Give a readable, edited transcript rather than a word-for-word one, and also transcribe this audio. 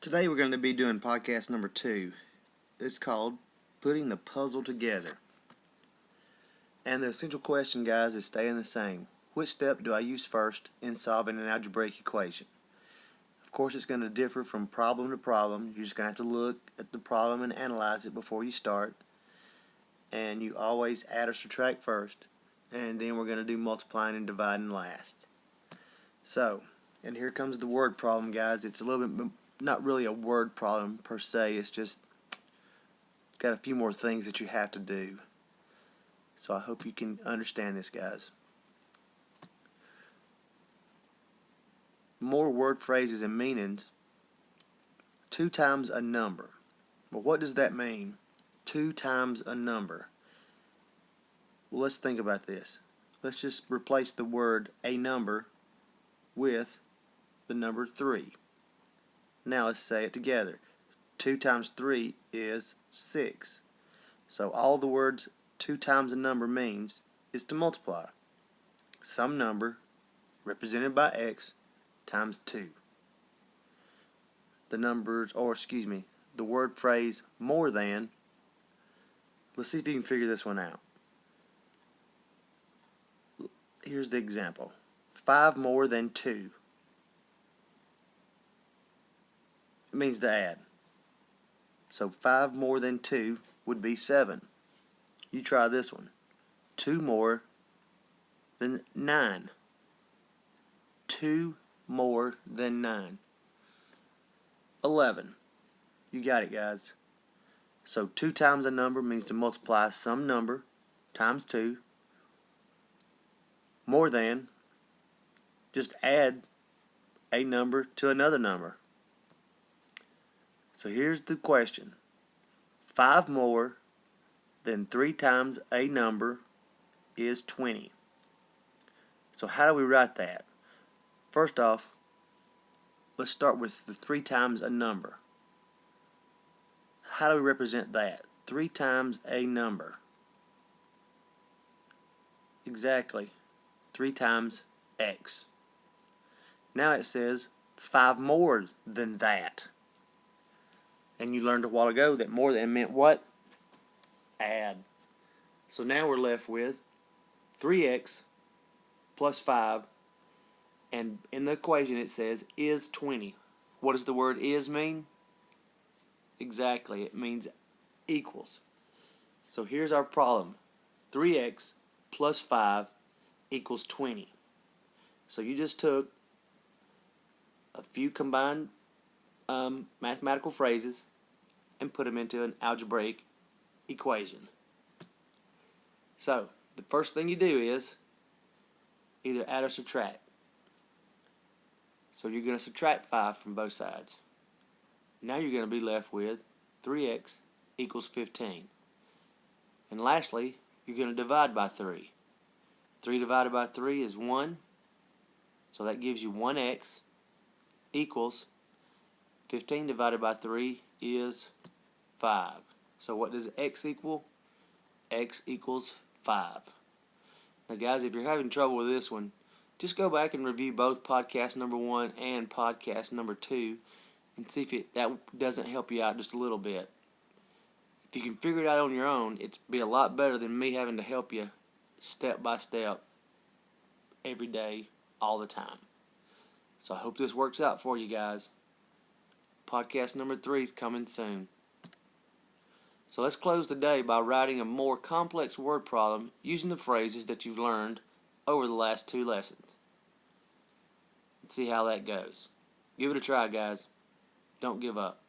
Today we're going to be doing podcast number 2. It's called Putting the Puzzle Together. And the essential question, guys, is staying the same. Which step do I use first in solving an algebraic equation? Of course, it's going to differ from problem to problem. You're just going to have to look at the problem and analyze it before you start. And you always add or subtract first. And then we're going to do multiplying and dividing last. So, and here comes the word problem, guys. It's a little bit, not really a word problem per se. It's just got a few more things that you have to do. So I hope you can understand this, guys. More word phrases and meanings. 2 times a number. Well, what does that mean? 2 times a number. Well, let's think about this. Let's just replace the word a number with the number 3. Now let's say it together. 2 times 3 is 6. So all the words 2 times a number means is to multiply some number represented by x times 2. The word phrase more than, let's see if you can figure this one out. Here's the example. 5 more than 2. It means to add. So 5 more than 2 would be 7. You try this one. 2 more than 9. 2 more than 9. 11. You got it, guys. So 2 times a number means to multiply some number times 2. More than, just add a number to another number. So here's the question. 5 more than 3 times a number is 20. So how do we write that? First off, let's start with the 3 times a number. How do we represent that? 3 times a number. Exactly. 3 times x. Now it says 5 more than that. And you learned a while ago that more than meant what? Add. So now we're left with 3x plus 5. And in the equation it says is 20. What does the word is mean? Exactly. It means equals. So here's our problem. 3x plus 5 equals 20. So you just took a few combined mathematical phrases and put them into an algebraic equation. So the first thing you do is either add or subtract. So you're going to subtract 5 from both sides. Now you're going to be left with 3x equals 15. And lastly, you're going to divide by 3. 3 divided by 3 is 1. So that gives you 1x equals 15 divided by 3 is 5. So what does x equal? X equals 5. Now guys, if you're having trouble with this one, just go back and review both podcast number 1 and podcast number 2 and see if that doesn't help you out just a little bit. If you can figure it out on your own, it'd be a lot better than me having to help you step by step every day, all the time. So I hope this works out for you guys. Podcast number 3 is coming soon. So let's close the day by writing a more complex word problem using the phrases that you've learned over the last 2 lessons. Let's see how that goes. Give it a try, guys. Don't give up.